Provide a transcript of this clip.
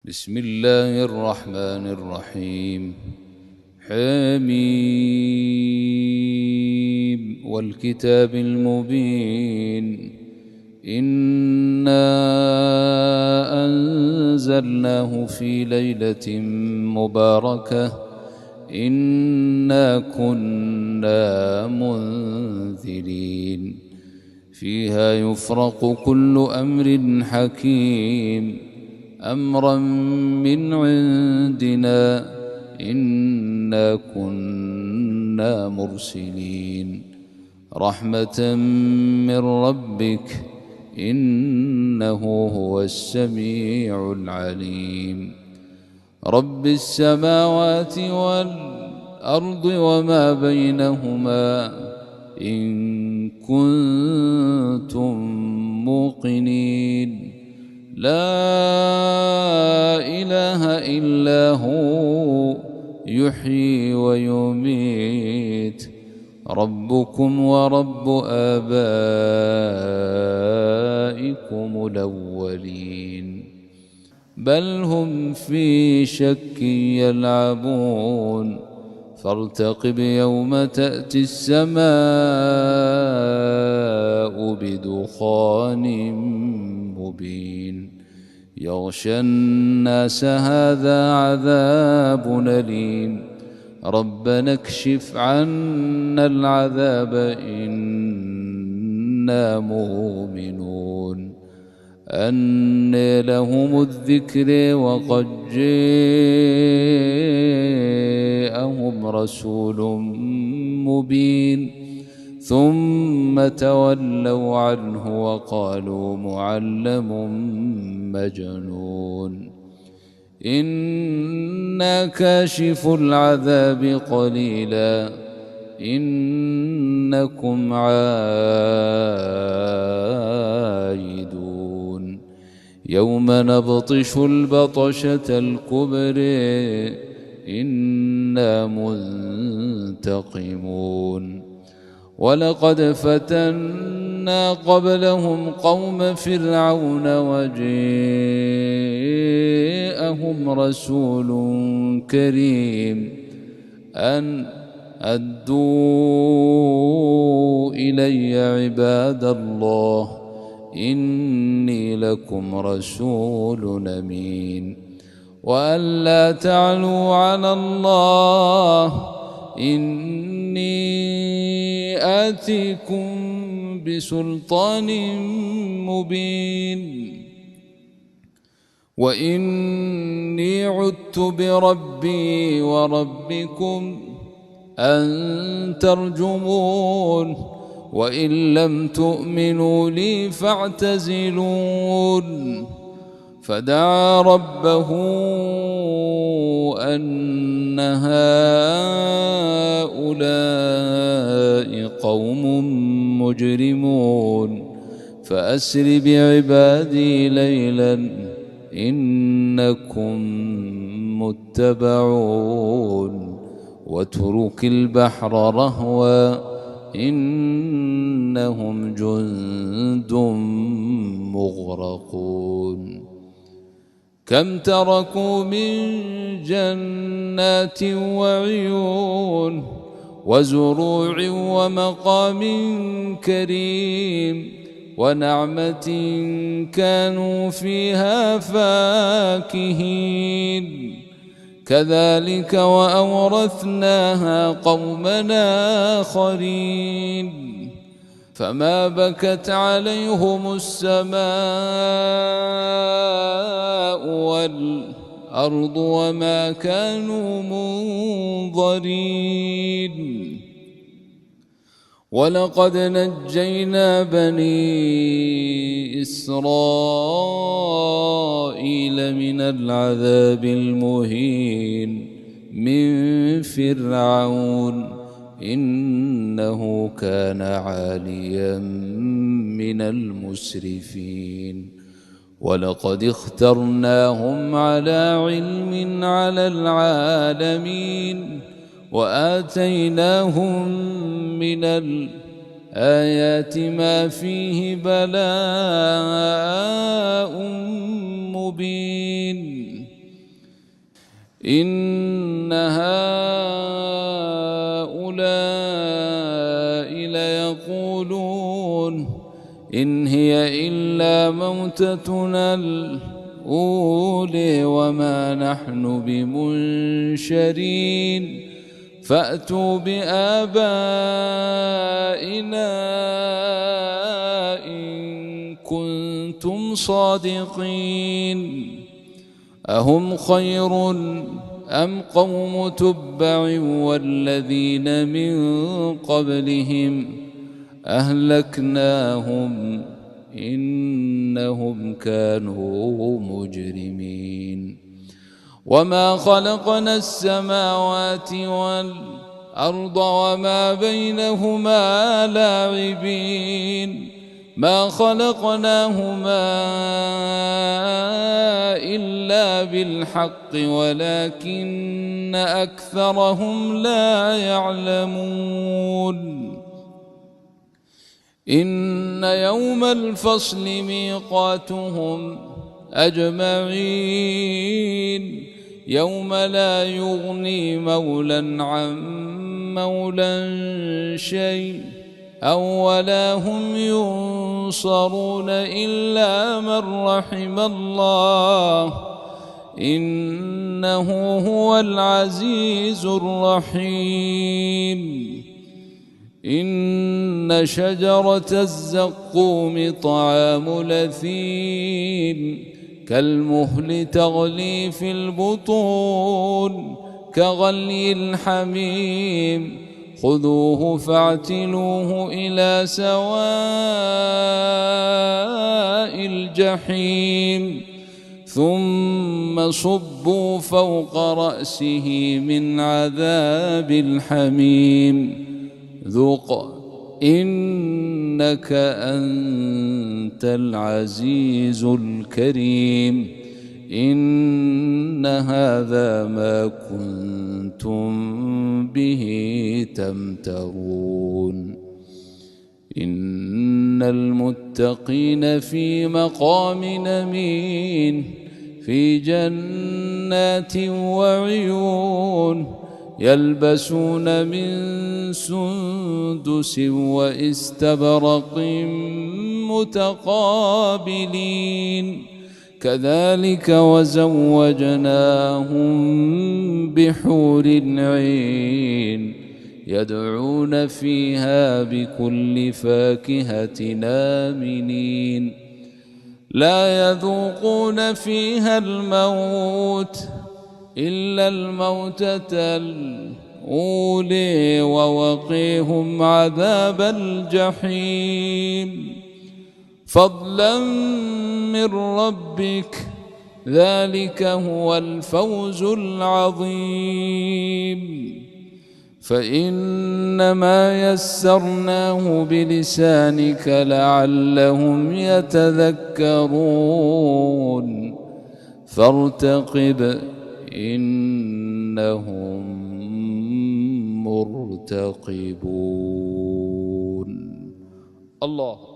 بسم الله الرحمن الرحيم. حميم والكتاب المبين. إنا أنزلناه في ليلة مباركة إنا كنا منذرين فيها يفرق كل أمر حكيم أمرا من عندنا إنا كنا مرسلين رحمة من ربك إنه هو السميع العليم. رب السماوات والأرض وما بينهما إن كنتم موقنين لا إله إلا هو يحيي ويميت ربكم ورب آبائكم الأولين بل هم في شك يلعبون فارتقب يوم تأتي السماء بدخان مبين يغشى الناس هذا عذاب أليم ربنا اكشف عنا العذاب إنا مؤمنون. أنى لهم الذكر وقد جاءهم رسول مبين ثم تولوا عنه وقالوا معلم مجنون. إنا كاشف العذاب قليلا إنكم عائدون. يوم نبطش البطشة الكبرى إنا منتقمون. ولقد فتنا قبلهم قوم فرعون وجاءهم رسول كريم أن أدوا إلي عباد الله إني لكم رسول أمين وأن لا تعلوا على الله إني آتيكم بسلطان مبين وإني عدت بربي وربكم أن ترجمون وإن لم تؤمنوا لي فاعتزلون. فدعا ربه أن هؤلاء قوم مجرمون فأسر بعبادي ليلا إنكم متبعون واترك البحر رهوا إنهم جند مغرقون. كم تركوا من جنات وعيون وزروع ومقام كريم ونعمة كانوا فيها فاكهين كذلك وأورثناها قومنا آخرين فما بكت عليهم السماء والأرض وما كانوا منظرين. ولقد نجينا بني إسرائيل من العذاب المهين من فرعون إنه كان عاليا من المسرفين. ولقد اخترناهم على علم على العالمين وآتيناهم من الآيات ما فيه بلاء مبين إن هؤلاء ليقولون إن هي إلا موتتنا الأولى وما نحن بمنشرين فأتوا بآبائنا إن كنتم صادقين أهم خير أم قوم تبع والذين من قبلهم أهلكناهم إنهم كانوا مجرمين وما خلقنا السماوات والأرض وما بينهما لاعبين ما خلقناهما إلا بالحق ولكن أكثرهم لا يعلمون إن يوم الفصل ميقاتهم أجمعين يوم لا يغني مولى عن مولى شيء ولا هم ينصرون إلا من رحم الله إنه هو العزيز الرحيم إن شجرة الزقوم طعام لثيم كالمهل تغلي في البطون كغلي الحميم خذوه فاعتلوه إلى سواء الجحيم ثم صبوا فوق رأسه من عذاب الحميم ذق إنك أنت العزيز الكريم إن هذا ما كنتم به تمترون إن المتقين في مقام أمين في جنات وعيون يلبسون من سندس واستبرق متقابلين كذلك وزوجناهم بحور عين يدعون فيها بكل فاكهة آمنين لا يذوقون فيها الموت إلا الموتة الأولى ووقيهم عذاب الجحيم فضلا من ربك ذلك هو الفوز العظيم فإنما يسرناه بلسانك لعلهم يتذكرون فارتقب إنهم مرتقبون الله